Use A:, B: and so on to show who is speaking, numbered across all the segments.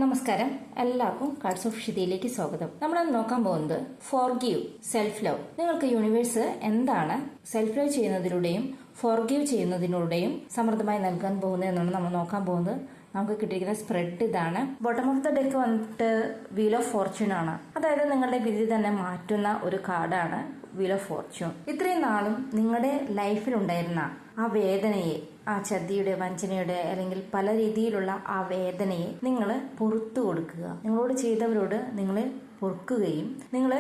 A: നമസ്കാരം, എല്ലാവർക്കും cards of ഷിതയിലേക്ക് സ്വാഗതം. നമ്മൾ നോക്കാൻ പോകുന്നത് ഫോർഗീവ് സെൽഫ് ലവ്. നിങ്ങൾക്ക് യൂണിവേഴ്സ് എന്താണ് സെൽഫ് ലവ് ചെയ്യുന്നതിലൂടെയും ഫോർഗീവ് ചെയ്യുന്നതിലൂടെയും സമൃദ്ധമായി നൽകാൻ പോകുന്നത് എന്നാണ് നമ്മൾ നോക്കാൻ പോകുന്നത്. നമുക്ക് കിട്ടിയിരിക്കുന്ന സ്പ്രെഡ് ഇതാണ്. ബോട്ടം ഓഫ് ദ ഡെക്ക് വന്നിട്ട് വീൽ ഓഫ് ഫോർച്യൂൺ ആണ്. അതായത് നിങ്ങളുടെ വിധി തന്നെ മാറ്റുന്ന ഒരു കാർഡാണ് വീൽ ഓഫ് ഫോർച്യൂൺ. ഇത്രയും നാളും നിങ്ങളുടെ ലൈഫിലുണ്ടായിരുന്ന ആ വേദനയെ, ആ ചതിയുടെ, വഞ്ചനയുടെ അല്ലെങ്കിൽ പല രീതിയിലുള്ള ആ വേദനയെ നിങ്ങൾ പുറത്തു കൊടുക്കുക. നിങ്ങളോട് ചെയ്തവരോട് നിങ്ങൾ പൊറുക്കുകയും നിങ്ങൾ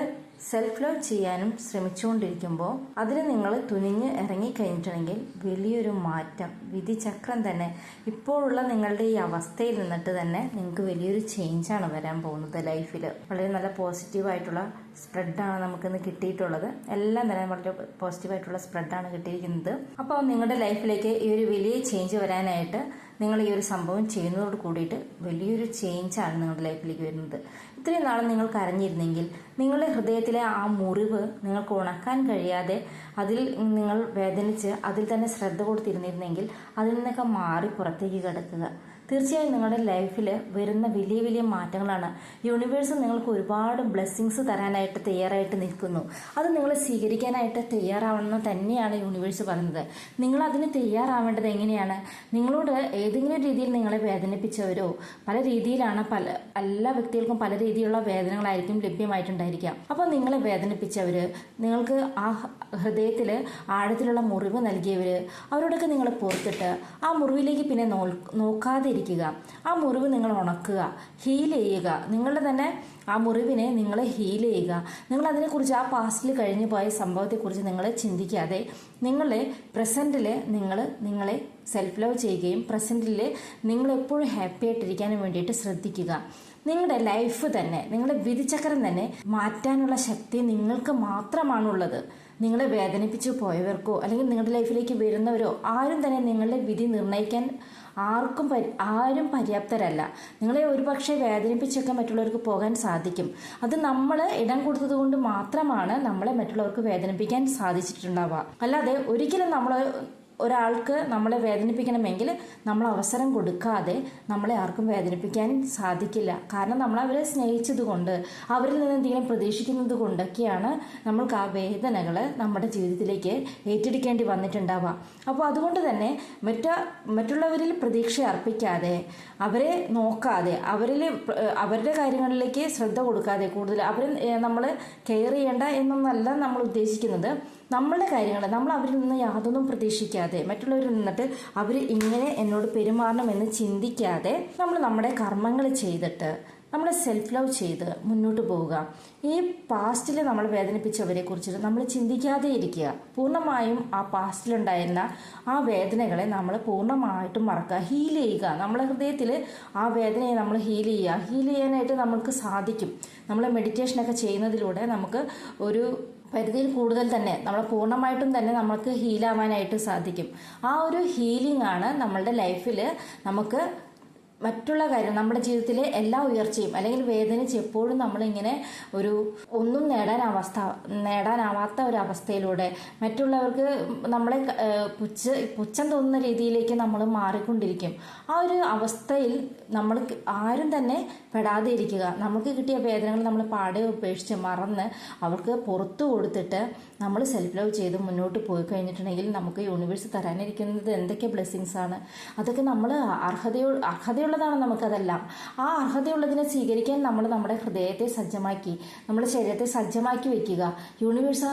A: സെൽഫ് ലവ് ചെയ്യാനും ശ്രമിച്ചുകൊണ്ടിരിക്കുമ്പോൾ അതിന് നിങ്ങൾ തുനിഞ്ഞ് ഇറങ്ങിക്കഴിഞ്ഞിട്ടുണ്ടെങ്കിൽ വലിയൊരു മാറ്റം, വിധിചക്രം തന്നെ ഇപ്പോഴുള്ള നിങ്ങളുടെ ഈ അവസ്ഥയിൽ നിന്നിട്ട് തന്നെ നിങ്ങൾക്ക് വലിയൊരു ചേഞ്ചാണ് വരാൻ പോകുന്നത് ലൈഫിൽ. വളരെ നല്ല പോസിറ്റീവായിട്ടുള്ള സ്പ്രെഡാണ് നമുക്കിന്ന് കിട്ടിയിട്ടുള്ളത്. എല്ലാം തന്നെ വളരെ പോസിറ്റീവായിട്ടുള്ള സ്പ്രെഡാണ് കിട്ടിയിരിക്കുന്നത്. അപ്പോൾ നിങ്ങളുടെ ലൈഫിലേക്ക് ഈ ഒരു വലിയ ചേഞ്ച് വരാനായിട്ട് നിങ്ങൾ ഈ ഒരു സംഭവം ചെയ്യുന്നതോട് കൂടിയിട്ട് വലിയൊരു ചേഞ്ചാണ് നിങ്ങളുടെ ലൈഫിലേക്ക് വരുന്നത്. ഇത്രയും നാളും നിങ്ങൾ കരഞ്ഞിരുന്നെങ്കിൽ നിങ്ങളുടെ ഹൃദയത്തിലെ ആ മുറിവ് നിങ്ങൾക്ക് ഉണക്കാൻ കഴിയാതെ അതിൽ നിങ്ങൾ വേദനിച്ച് അതിൽ തന്നെ ശ്രദ്ധ കൊടുത്തിരുന്നിരുന്നെങ്കിൽ അതിൽ നിന്നൊക്കെ മാറി പുറത്തേക്ക് കിടക്കുക. തീർച്ചയായും നിങ്ങളുടെ ലൈഫിൽ വരുന്ന വലിയ വലിയ മാറ്റങ്ങളാണ്. യൂണിവേഴ്സ് നിങ്ങൾക്ക് ഒരുപാട് ബ്ലെസ്സിങ്സ് തരാനായിട്ട് തയ്യാറായിട്ട് നിൽക്കുന്നു. അത് നിങ്ങൾ സ്വീകരിക്കാനായിട്ട് തയ്യാറാവണമെന്ന് തന്നെയാണ് യൂണിവേഴ്സ് പറയുന്നത്. നിങ്ങൾ അതിന് തയ്യാറാവേണ്ടത് എങ്ങനെയാണ്? നിങ്ങളോട് ഏതെങ്കിലും രീതിയിൽ നിങ്ങളെ വേദനിപ്പിച്ചവരോ, പല രീതിയിലാണ് എല്ലാ വ്യക്തികൾക്കും പല രീതിയിലുള്ള വേദനകളായിരിക്കും ലഭ്യമായിട്ടുണ്ടായിരിക്കാം. അപ്പോൾ നിങ്ങളെ വേദനിപ്പിച്ചവര്, നിങ്ങൾക്ക് ആ ഹൃദയത്തിൽ ആഴത്തിലുള്ള മുറിവ് നൽകിയവര്, അവരോടൊക്കെ നിങ്ങൾ പുറത്തിട്ട് ആ മുറിവിലേക്ക് പിന്നെ നോക്കാതെ ഇരിക്കുക. ആ മുറിവ് നിങ്ങൾ ഉണക്കുക, ഹീൽ ചെയ്യുക. നിങ്ങളുടെ തന്നെ ആ മുറിവിനെ നിങ്ങൾ ഹീൽ ചെയ്യുക. നിങ്ങൾ അതിനെക്കുറിച്ച്, ആ പാസ്റ്റിൽ കഴിഞ്ഞു പോയ സംഭവത്തെക്കുറിച്ച് നിങ്ങൾ ചിന്തിക്കാതെ നിങ്ങളെ പ്രസന്റിൽ നിങ്ങളെ സെൽഫ് ലവ് ചെയ്യുകയും പ്രസന്റിൽ നിങ്ങൾ എപ്പോഴും ഹാപ്പി ആയിട്ടിരിക്കാനും വേണ്ടിയിട്ട് ശ്രദ്ധിക്കുക. നിങ്ങളുടെ ലൈഫ് തന്നെ, നിങ്ങളുടെ വിധിചക്രം തന്നെ മാറ്റാനുള്ള ശക്തി നിങ്ങൾക്ക് മാത്രമാണുള്ളത്. നിങ്ങളെ വേദനിപ്പിച്ചു പോയവർക്കോ അല്ലെങ്കിൽ നിങ്ങളുടെ ലൈഫിലേക്ക് വരുന്നവരോ ആരും തന്നെ നിങ്ങളുടെ വിധി നിർണ്ണയിക്കാൻ ആരും പര്യാപ്തരല്ല. നിങ്ങളെ ഒരുപക്ഷെ വേദനിപ്പിച്ചൊക്കെ മറ്റുള്ളവർക്ക് പോകാൻ സാധിക്കും. അത് നമ്മൾ ഇടം കൊടുത്തത് കൊണ്ട് മാത്രമാണ് നമ്മളെ മറ്റുള്ളവർക്ക് വേദനിപ്പിക്കാൻ സാധിച്ചിട്ടുണ്ടാവുക. അല്ലാതെ ഒരിക്കലും ഒരാൾക്ക് നമ്മളെ വേദനിപ്പിക്കണമെങ്കിൽ നമ്മൾ അവസരം കൊടുക്കാതെ നമ്മളെ ആർക്കും വേദനിപ്പിക്കാൻ സാധിക്കില്ല. കാരണം നമ്മൾ അവരെ സ്നേഹിച്ചത് കൊണ്ട്, അവരിൽ നിന്ന് എന്തെങ്കിലും പ്രതീക്ഷിക്കുന്നത് കൊണ്ടൊക്കെയാണ് നമ്മൾക്ക് ആ വേദനകൾ നമ്മുടെ ജീവിതത്തിലേക്ക് ഏറ്റെടുക്കേണ്ടി വന്നിട്ടുണ്ടാവുക. അപ്പോൾ അതുകൊണ്ട് തന്നെ മറ്റുള്ളവരിൽ പ്രതീക്ഷ അർപ്പിക്കാതെ, അവരെ നോക്കാതെ, അവരുടെ കാര്യങ്ങളിലേക്ക് ശ്രദ്ധ കൊടുക്കാതെ, കൂടുതൽ അവരെ നമ്മൾ കെയർ ചെയ്യേണ്ട എന്നൊന്നല്ല നമ്മൾ ഉദ്ദേശിക്കുന്നത്. നമ്മളുടെ കാര്യങ്ങൾ നമ്മൾ അവരിൽ നിന്ന് യാതൊന്നും പ്രതീക്ഷിക്കാതെ, മറ്റുള്ളവരിൽ നിന്നിട്ട് അവർ ഇങ്ങനെ എന്നോട് പെരുമാറണമെന്ന് ചിന്തിക്കാതെ നമ്മൾ നമ്മുടെ കർമ്മങ്ങൾ ചെയ്തിട്ട് നമ്മൾ സെൽഫ് ലവ് ചെയ്ത് മുന്നോട്ട് പോവുക. ഈ പാസ്റ്റിൽ നമ്മൾ വേദനിപ്പിച്ചവരെ കുറിച്ചിട്ട് നമ്മൾ ചിന്തിക്കാതെ ഇരിക്കുക. പൂർണ്ണമായും ആ പാസ്റ്റിലുണ്ടായിരുന്ന ആ വേദനകളെ നമ്മൾ പൂർണ്ണമായിട്ടും മറക്കുക, ഹീൽ ചെയ്യുക. നമ്മളെ ഹൃദയത്തിൽ ആ വേദനയെ നമ്മൾ ഹീൽ ചെയ്യാനായിട്ട് നമുക്ക് സാധിക്കും. നമ്മൾ മെഡിറ്റേഷനൊക്കെ ചെയ്യുന്നതിലൂടെ നമുക്ക് ഒരു പരിധിയിൽ കൂടുതൽ തന്നെ നമ്മൾ പൂർണ്ണമായിട്ടും തന്നെ നമുക്ക് ഹീലാവാനായിട്ട് സാധിക്കും. ആ ഒരു ഹീലിംഗ് ആണ് നമ്മളുടെ ലൈഫിൽ നമുക്ക് മറ്റുള്ള കാര്യം, നമ്മുടെ ജീവിതത്തിലെ എല്ലാ ഉയർച്ചയും അല്ലെങ്കിൽ വേദനിച്ച് എപ്പോഴും നമ്മളിങ്ങനെ ഒന്നും നേടാനാവാത്ത ഒരു അവസ്ഥയിലൂടെ മറ്റുള്ളവർക്ക് നമ്മളെ പുച്ഛം തോന്നുന്ന രീതിയിലേക്ക് നമ്മൾ മാറിക്കൊണ്ടിരിക്കും. ആ ഒരു അവസ്ഥയിൽ നമ്മൾ ആരും തന്നെ പെടാതെ ഇരിക്കുക. നമുക്ക് കിട്ടിയ വേദനകൾ നമ്മൾ പാടെ ഉപേക്ഷിച്ച് മറന്ന് അവർക്ക് പുറത്തു കൊടുത്തിട്ട് നമ്മൾ സെൽഫ് ലവ് ചെയ്ത് മുന്നോട്ട് പോയി കഴിഞ്ഞിട്ടുണ്ടെങ്കിൽ നമുക്ക് യൂണിവേഴ്സ് തരാനിരിക്കുന്നത് എന്തൊക്കെ ബ്ലെസ്സിങ്സ് ആണ്. അതൊക്കെ നമ്മൾ അർഹതയുള്ളതാണ് നമുക്കതെല്ലാം. ആ അർഹതയുള്ളതിനെ സ്വീകരിക്കാൻ നമ്മൾ നമ്മുടെ ഹൃദയത്തെ സജ്ജമാക്കി, നമ്മുടെ ശരീരത്തെ സജ്ജമാക്കി വെക്കുക. യൂണിവേഴ്സ്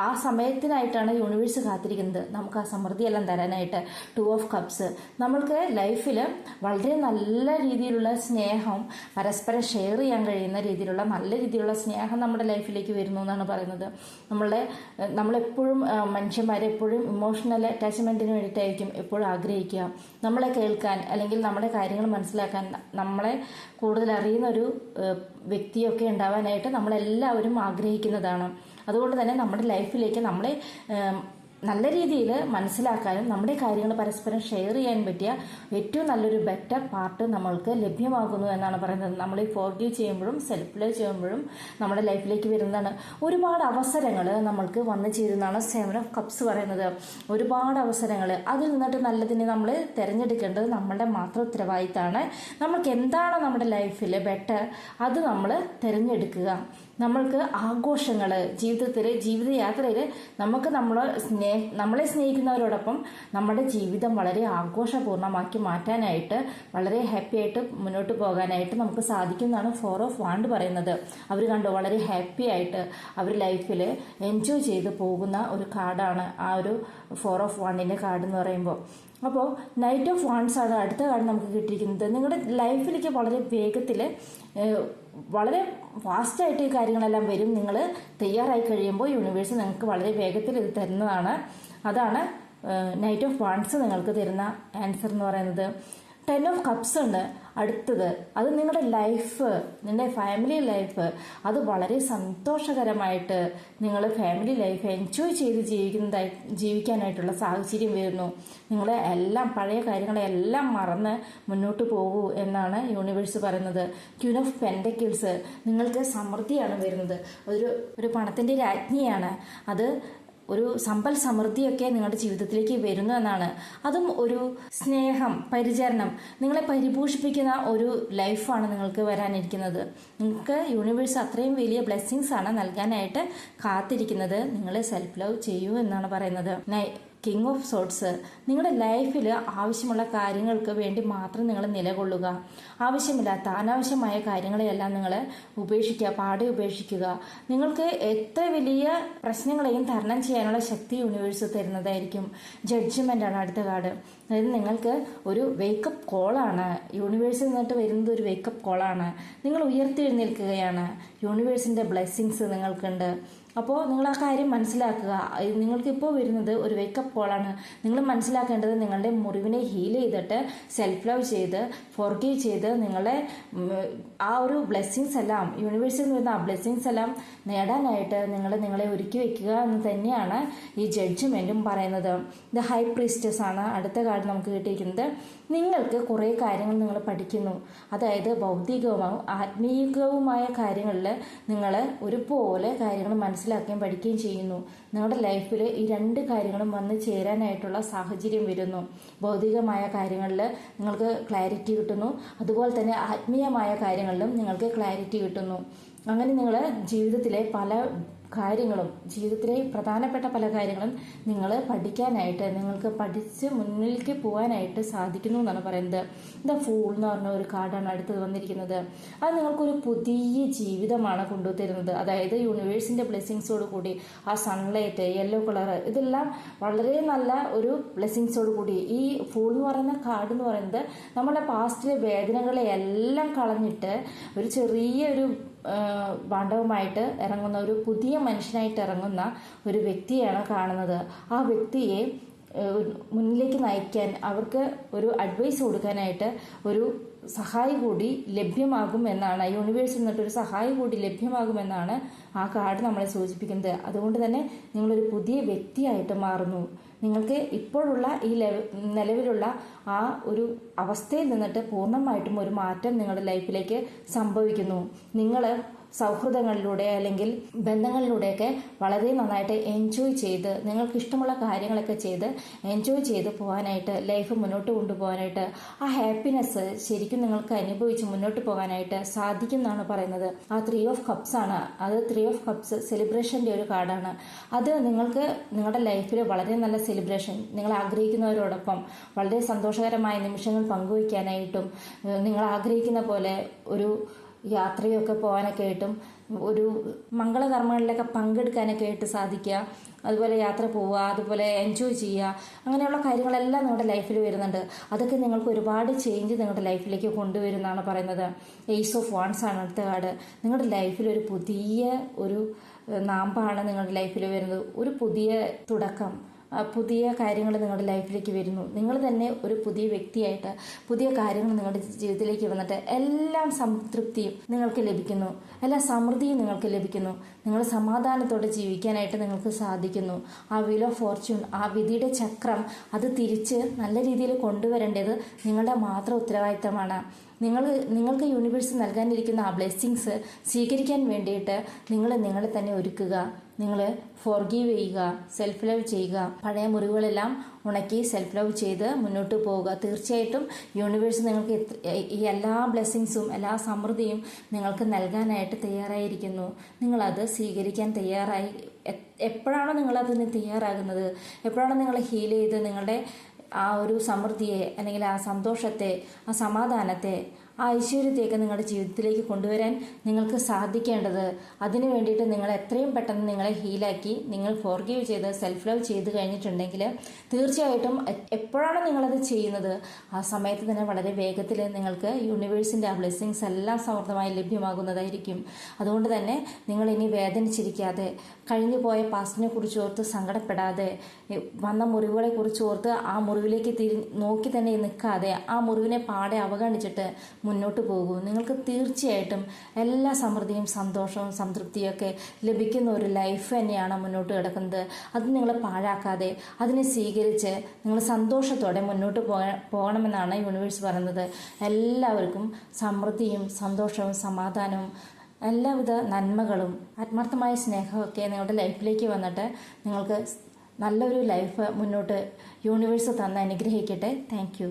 A: ആ സമയത്തിനായിട്ടാണ് യൂണിവേഴ്സ് കാത്തിരിക്കുന്നത്, നമുക്ക് ആ സമൃദ്ധിയെല്ലാം തരാനായിട്ട്. 2 ഓഫ് കപ്സ്, നമ്മൾക്ക് ലൈഫിൽ വളരെ നല്ല രീതിയിലുള്ള സ്നേഹം, പരസ്പരം ഷെയർ ചെയ്യാൻ കഴിയുന്ന രീതിയിലുള്ള നല്ല രീതിയിലുള്ള സ്നേഹം നമ്മുടെ ലൈഫിലേക്ക് വരുന്നു എന്നാണ് പറയുന്നത്. നമ്മളെപ്പോഴും മനുഷ്യന്മാരെ എപ്പോഴും ഇമോഷണൽ അറ്റാച്ച്മെൻറ്റിന് വേണ്ടിയിട്ടായിരിക്കും എപ്പോഴും ആഗ്രഹിക്കുക. നമ്മളെ കേൾക്കാൻ അല്ലെങ്കിൽ നമ്മുടെ കാര്യങ്ങൾ മനസ്സിലാക്കാൻ നമ്മളെ കൂടുതൽ അറിയുന്ന ഒരു വ്യക്തിയൊക്കെ ഉണ്ടാവാനായിട്ട് നമ്മളെല്ലാവരും ആഗ്രഹിക്കുന്നതാണ്. അതുകൊണ്ട് തന്നെ നമ്മുടെ ലൈഫിലേക്ക് നല്ല രീതിയിൽ മനസ്സിലാക്കാനും നമ്മുടെ കാര്യങ്ങൾ പരസ്പരം ഷെയർ ചെയ്യാൻ പറ്റിയ ഏറ്റവും നല്ലൊരു ബെറ്റർ പാർട്ട് നമ്മൾക്ക് ലഭ്യമാകുന്നു എന്നാണ് പറയുന്നത്. നമ്മൾ ഈ ഫോർഗീവ് ചെയ്യുമ്പോഴും സെൽഫ് ലവ് ചെയ്യുമ്പോഴും നമ്മുടെ ലൈഫിലേക്ക് വരുന്നതാണ്. ഒരുപാട് അവസരങ്ങൾ നമ്മൾക്ക് വന്നു ചേരുന്നതാണ് 7 ഓഫ് കപ്സ് പറയുന്നത്. ഒരുപാട് അവസരങ്ങൾ, അതിൽ നിന്നിട്ട് നല്ലതിനെ നമ്മൾ തിരഞ്ഞെടുക്കേണ്ടത് നമ്മളുടെ മാത്രം ഉത്തരവാദിത്തമാണ്. നമ്മൾക്ക് എന്താണ് നമ്മുടെ ലൈഫിൽ ബെറ്റർ അത് നമ്മൾ തിരഞ്ഞെടുക്കുക. നമ്മൾക്ക് ആഘോഷങ്ങൾ ജീവിതത്തിൽ, ജീവിതയാത്രയിൽ നമുക്ക് നമ്മളെ സ്നേഹിക്കുന്നവരോടൊപ്പം നമ്മുടെ ജീവിതം വളരെ ആഘോഷപൂർണ്ണമാക്കി മാറ്റാനായിട്ട്, വളരെ ഹാപ്പി ആയിട്ട് മുന്നോട്ട് പോകാനായിട്ട് നമുക്ക് സാധിക്കുന്നതാണ് 4 ഓഫ് വാണ്ട് പറയുന്നത്. അവർ കണ്ടോ വളരെ ഹാപ്പി ആയിട്ട് അവർ ലൈഫിൽ എൻജോയ് ചെയ്ത് പോകുന്ന ഒരു കാർഡാണ് ആ ഒരു 4 ഓഫ് വാണ്ടിൻ്റെ കാർഡ് എന്ന് പറയുമ്പോൾ. അപ്പോൾ നൈറ്റ് ഓഫ് വാണ്ട്സ് ആണ് അടുത്ത കാർഡ് നമുക്ക് കിട്ടിയിരിക്കുന്നത്. നിങ്ങളുടെ ലൈഫിലേക്ക് വളരെ വേഗത്തിൽ, വളരെ ഫാസ്റ്റായിട്ട് ഈ കാര്യങ്ങളെല്ലാം വരും. നിങ്ങൾ തയ്യാറായി കഴിയുമ്പോൾ യൂണിവേഴ്സ് നിങ്ങൾക്ക് വളരെ വേഗത്തിൽ ഇത് തരുന്നതാണ്. അതാണ് നൈറ്റ് ഓഫ് വാണ്ട്സ് നിങ്ങൾക്ക് തരുന്ന ആൻസർ എന്ന് പറയുന്നത്. 10 ഓഫ് കപ്സ് ഉണ്ട് അടുത്തത്. അത് നിങ്ങളുടെ ലൈഫ്, നിങ്ങളുടെ ഫാമിലി ലൈഫ്, അത് വളരെ സന്തോഷകരമായിട്ട് നിങ്ങൾ ഫാമിലി ലൈഫ് എൻജോയ് ചെയ്ത് ജീവിക്കാനായിട്ടുള്ള സാഹചര്യം വരുന്നു. നിങ്ങൾ എല്ലാം പഴയ കാര്യങ്ങളെല്ലാം മറന്ന് മുന്നോട്ട് പോകൂ എന്നാണ് യൂണിവേഴ്സ് പറയുന്നത്. ക്വീൻ ഓഫ് പെൻഡക്കിൾസ്, നിങ്ങൾക്ക് സമൃദ്ധിയാണ് വരുന്നത്. ഒരു പണത്തിൻ്റെ രാജ്ഞിയാണ്. അത് ഒരു സമ്പൽ സമൃദ്ധിയൊക്കെ നിങ്ങളുടെ ജീവിതത്തിലേക്ക് വരുന്നു എന്നാണ്. അതും ഒരു സ്നേഹം, പരിചരണം, നിങ്ങളെ പരിപോഷിപ്പിക്കുന്ന ഒരു ലൈഫാണ് നിങ്ങൾക്ക് വരാനിരിക്കുന്നത്. നിങ്ങൾക്ക് യൂണിവേഴ്സ് അത്രയും വലിയ ബ്ലെസ്സിങ്സ് ആണ് നൽകാനായിട്ട് കാത്തിരിക്കുന്നത്. നിങ്ങൾ സെൽഫ് ലവ് ചെയ്യൂ എന്നാണ് പറയുന്നത്. കിങ് ഓഫ് സോർട്സ്, നിങ്ങളുടെ ലൈഫിൽ ആവശ്യമുള്ള കാര്യങ്ങൾക്ക് വേണ്ടി മാത്രം നിങ്ങൾ നിലകൊള്ളുക. ആവശ്യമില്ലാത്ത അനാവശ്യമായ കാര്യങ്ങളെയെല്ലാം നിങ്ങൾ ഉപേക്ഷിക്കുക, പാടെ ഉപേക്ഷിക്കുക. നിങ്ങൾക്ക് എത്ര വലിയ പ്രശ്നങ്ങളെയും തരണം ചെയ്യാനുള്ള ശക്തി യൂണിവേഴ്സ് തരുന്നതായിരിക്കും. ജഡ്ജ്മെൻ്റ് ആണ് അടുത്ത കാർഡ്. അതായത് നിങ്ങൾക്ക് ഒരു വേക്കപ്പ് കോളാണ് യൂണിവേഴ്സിൽ നിന്നിട്ട് വരുന്നത്. ഒരു വേക്കപ്പ് കോളാണ്. നിങ്ങൾ ഉയർത്തെഴുന്നേൽക്കുകയാണ്. യൂണിവേഴ്സിൻ്റെ ബ്ലെസ്സിങ്സ് നിങ്ങൾക്കുണ്ട്. അപ്പോൾ നിങ്ങൾ ആ കാര്യം മനസ്സിലാക്കുക. നിങ്ങൾക്കിപ്പോൾ വരുന്നത് ഒരു വേക്കപ്പ് കോളാണ്. നിങ്ങൾ മനസ്സിലാക്കേണ്ടത് നിങ്ങളുടെ മുറിവിനെ ഹീൽ ചെയ്തിട്ട് സെൽഫ് ലവ് ചെയ്ത് ഫോർഗീവ് ചെയ്ത് നിങ്ങളെ ആ ഒരു ബ്ലെസ്സിങ്സ് എല്ലാം, യൂണിവേഴ്സിൽ നിന്ന് വരുന്ന ആ ബ്ലെസ്സിങ്സ് എല്ലാം നേടാനായിട്ട് നിങ്ങളെ ഒരുക്കി വെക്കുക എന്ന് തന്നെയാണ് ഈ ജഡ്ജ്മെൻറ്റും പറയുന്നത്. ദ ഹൈ പ്രീസ്റ്റസ് ആണ് അടുത്ത കാർഡ് നമുക്ക് കിട്ടിയിരിക്കുന്നത്. നിങ്ങൾക്ക് കുറേ കാര്യങ്ങൾ നിങ്ങൾ പഠിക്കുന്നു. അതായത് ഭൗതികവും ആത്മീയവുമായ കാര്യങ്ങളിൽ നിങ്ങൾ ഒരുപോലെ കാര്യങ്ങൾ മനസ്സിലാക്കുകയും പഠിക്കുകയും ചെയ്യുന്നു. നിങ്ങളുടെ ലൈഫിൽ ഈ 2 കാര്യങ്ങളും വന്ന് ചേരാനായിട്ടുള്ള സാഹചര്യം വരുന്നു. ഭൗതികമായ കാര്യങ്ങളിൽ നിങ്ങൾക്ക് ക്ലാരിറ്റി കിട്ടുന്നു, അതുപോലെ തന്നെ ആത്മീയമായ കാര്യങ്ങളിലും നിങ്ങൾക്ക് ക്ലാരിറ്റി കിട്ടുന്നു. അങ്ങനെ നിങ്ങൾ ജീവിതത്തിലെ പ്രധാനപ്പെട്ട പല കാര്യങ്ങളും നിങ്ങൾ പഠിക്കാനായിട്ട്, നിങ്ങൾക്ക് പഠിച്ച് മുന്നിലേക്ക് പോകാനായിട്ട് സാധിക്കുന്നു എന്നാണ് പറയുന്നത്. ദ ഫൂൾ എന്ന് പറഞ്ഞ ഒരു കാർഡാണ് അടുത്തത് വന്നിരിക്കുന്നത്. അത് നിങ്ങൾക്കൊരു പുതിയ ജീവിതമാണ് കൊണ്ടുതരുന്നത്. അതായത് യൂണിവേഴ്സിൻ്റെ ബ്ലെസ്സിങ്സോട് കൂടി ആ സൺലൈറ്റ്, യെല്ലോ കളർ, ഇതെല്ലാം വളരെ നല്ല ഒരു ബ്ലെസ്സിങ്സോട് കൂടി ഈ ഫൂൾ എന്ന് പറയുന്ന കാർഡ് എന്ന് പറയുന്നത് നമ്മുടെ പാസ്റ്റിലെ വേദനകളെ എല്ലാം കളഞ്ഞിട്ട് ഒരു ചെറിയൊരു ഭാണ്ഡവുമായിട്ട് ഇറങ്ങുന്ന, ഒരു പുതിയ മനുഷ്യനായിട്ട് ഇറങ്ങുന്ന ഒരു വ്യക്തിയാണ് കാണുന്നത്. ആ വ്യക്തിയെ മുന്നിലേക്ക് നയിക്കാൻ, അവർക്ക് ഒരു അഡ്വൈസ് കൊടുക്കാനായിട്ട് ഒരു സഹായി കൂടി ലഭ്യമാകുമെന്നാണ്, യൂണിവേഴ്സിൽ നിന്നിട്ടൊരു സഹായി കൂടി ലഭ്യമാകുമെന്നാണ് ആ കാർഡ് നമ്മളെ സൂചിപ്പിക്കുന്നത്. അതുകൊണ്ട് തന്നെ നിങ്ങളൊരു പുതിയ വ്യക്തിയായിട്ട് മാറുന്നു. നിങ്ങൾക്ക് ഇപ്പോഴുള്ള ഈ നിലവിലുള്ള ആ ഒരു അവസ്ഥയിൽ നിന്നിട്ട് പൂർണ്ണമായിട്ടും ഒരു മാറ്റം നിങ്ങളുടെ ലൈഫിലേക്ക് സംഭവിക്കുന്നു. നിങ്ങൾ സൗഹൃദങ്ങളിലൂടെ അല്ലെങ്കിൽ ബന്ധങ്ങളിലൂടെയൊക്കെ വളരെ നന്നായിട്ട് എൻജോയ് ചെയ്ത്, നിങ്ങൾക്ക് ഇഷ്ടമുള്ള കാര്യങ്ങളൊക്കെ ചെയ്ത് എൻജോയ് ചെയ്ത് പോകാനായിട്ട്, ലൈഫ് മുന്നോട്ട് കൊണ്ടുപോകാനായിട്ട്, ആ ഹാപ്പിനെസ് ശരിക്കും നിങ്ങൾക്ക് അനുഭവിച്ച് മുന്നോട്ട് പോകാനായിട്ട് സാധിക്കും എന്നാണ് പറയുന്നത്. ആ 3 ഓഫ് കപ്സ് ആണ്. അത് 3 ഓഫ് കപ്സ് സെലിബ്രേഷൻ്റെ ഒരു കാർഡാണ്. അത് നിങ്ങൾക്ക് നിങ്ങളുടെ ലൈഫിൽ വളരെ നല്ല സെലിബ്രേഷൻ, നിങ്ങൾ ആഗ്രഹിക്കുന്നവരോടൊപ്പം വളരെ സന്തോഷകരമായ നിമിഷങ്ങൾ പങ്കുവയ്ക്കാനായിട്ടും, നിങ്ങൾ ആഗ്രഹിക്കുന്ന പോലെ ഒരു യാത്രയൊക്കെ പോകാനൊക്കെ ആയിട്ടും, ഒരു മംഗളകർമ്മങ്ങളിലൊക്കെ പങ്കെടുക്കാനൊക്കെ ആയിട്ട് സാധിക്കുക. അതുപോലെ യാത്ര പോവുക, അതുപോലെ എൻജോയ് ചെയ്യുക, അങ്ങനെയുള്ള കാര്യങ്ങളെല്ലാം നിങ്ങളുടെ ലൈഫിൽ വരുന്നുണ്ട്. അതൊക്കെ നിങ്ങൾക്ക് ഒരുപാട് ചേഞ്ച് നിങ്ങളുടെ ലൈഫിലേക്ക് കൊണ്ടുവരുമെന്നാണ് പറയുന്നത്. ഏസ് ഓഫ് വാണ്ട്സ് ആണ് അടുത്ത കാർഡ്. നിങ്ങളുടെ ലൈഫിൽ ഒരു പുതിയ ഒരു നാമ്പാണ് നിങ്ങളുടെ ലൈഫിൽ വരുന്നത്. ഒരു പുതിയ തുടക്കം, പുതിയ കാര്യങ്ങൾ നിങ്ങളുടെ ലൈഫിലേക്ക് വരുന്നു. നിങ്ങൾ തന്നെ ഒരു പുതിയ വ്യക്തിയായിട്ട് പുതിയ കാര്യങ്ങൾ നിങ്ങളുടെ ജീവിതത്തിലേക്ക് വന്നിട്ട് എല്ലാം സംതൃപ്തിയും നിങ്ങൾക്ക് ലഭിക്കുന്നു, എല്ലാ സമൃദ്ധിയും നിങ്ങൾക്ക് ലഭിക്കുന്നു. നിങ്ങൾ സമാധാനത്തോടെ ജീവിക്കാനായിട്ട് നിങ്ങൾക്ക് സാധിക്കുന്നു. ആ വീൽ ഓഫ് ഫോർച്യൂൺ, ആ വിധിയുടെ ചക്രം, അത് തിരിച്ച് നല്ല രീതിയിൽ കൊണ്ടുവരേണ്ടത് നിങ്ങളുടെ മാത്രം ഉത്തരവാദിത്തമാണ്. നിങ്ങൾക്ക് യൂണിവേഴ്സ് നൽകാനിരിക്കുന്ന ആ ബ്ലെസ്സിങ്സ് സ്വീകരിക്കാൻ വേണ്ടിയിട്ട് നിങ്ങളെ തന്നെ ഒരുക്കുക. നിങ്ങൾ ഫോർഗീവ് ചെയ്യുക, സെൽഫ് ലവ് ചെയ്യുക. പഴയ മുറിവുകളെല്ലാം ഉണക്കി സെൽഫ് ലവ് ചെയ്ത് മുന്നോട്ട് പോവുക. തീർച്ചയായിട്ടും യൂണിവേഴ്സ് നിങ്ങൾക്ക് ഈ എല്ലാ ബ്ലെസ്സിങ്സും എല്ലാ സമൃദ്ധിയും നിങ്ങൾക്ക് നൽകാനായിട്ട് തയ്യാറായിരിക്കുന്നു. നിങ്ങളത് സ്വീകരിക്കാൻ തയ്യാറായി. എപ്പോഴാണോ നിങ്ങളതിന് തയ്യാറാകുന്നത്, എപ്പോഴാണോ നിങ്ങൾ ഹീൽ ചെയ്ത് നിങ്ങളുടെ ആ ഒരു സമൃദ്ധിയെ അല്ലെങ്കിൽ ആ സന്തോഷത്തെ, ആ സമാധാനത്തെ, ആ ഐശ്വര്യത്തെയൊക്കെ നിങ്ങളുടെ ജീവിതത്തിലേക്ക് കൊണ്ടുവരാൻ നിങ്ങൾക്ക് സാധിക്കേണ്ടത്, അതിനു വേണ്ടിയിട്ട് നിങ്ങൾ എത്രയും പെട്ടെന്ന് നിങ്ങളെ ഹീലാക്കി നിങ്ങൾ ഫോർഗീവ് ചെയ്ത് സെൽഫ് ലവ് ചെയ്ത് കഴിഞ്ഞിട്ടുണ്ടെങ്കിൽ തീർച്ചയായിട്ടും എപ്പോഴാണ് നിങ്ങളത് ചെയ്യുന്നത് ആ സമയത്ത് തന്നെ വളരെ വേഗത്തിൽ നിങ്ങൾക്ക് യൂണിവേഴ്സിൻ്റെ ആ ബ്ലെസ്സിങ്സ് എല്ലാം സമൃദ്ധമായി ലഭ്യമാകുന്നതായിരിക്കും. അതുകൊണ്ട് തന്നെ നിങ്ങൾ ഇനി വേദനിച്ചിരിക്കാതെ, കഴിഞ്ഞു പോയ പാസ്റ്റിനെ കുറിച്ച് ഓർത്ത് സങ്കടപ്പെടാതെ, വന്ന മുറിവുകളെ കുറിച്ച് ഓർത്ത് ആ മുറിവിലേക്ക് നോക്കി തന്നെ നിൽക്കാതെ ആ മുറിവിനെ പാടെ അവഗണിച്ചിട്ട് മുന്നോട്ട് പോകൂ. നിങ്ങൾക്ക് തീർച്ചയായിട്ടും എല്ലാ സമൃദ്ധിയും സന്തോഷവും സംതൃപ്തിയൊക്കെ ലഭിക്കുന്ന ഒരു ലൈഫ് തന്നെയാണ് മുന്നോട്ട് കിടക്കുന്നത്. അത് നിങ്ങൾ പാഴാക്കാതെ അതിനെ സ്വീകരിച്ച് നിങ്ങൾ സന്തോഷത്തോടെ മുന്നോട്ട് പോകണമെന്നാണ് യൂണിവേഴ്സ് പറയുന്നത്. എല്ലാവർക്കും സമൃദ്ധിയും സന്തോഷവും സമാധാനവും എല്ലാവിധ നന്മകളും ആത്മാർത്ഥമായ സ്നേഹമൊക്കെ നിങ്ങളുടെ ലൈഫിലേക്ക് വന്നിട്ട് നിങ്ങൾക്ക് നല്ലൊരു ലൈഫ് മുന്നോട്ട് യൂണിവേഴ്സ് തന്ന് അനുഗ്രഹിക്കട്ടെ. Thank you.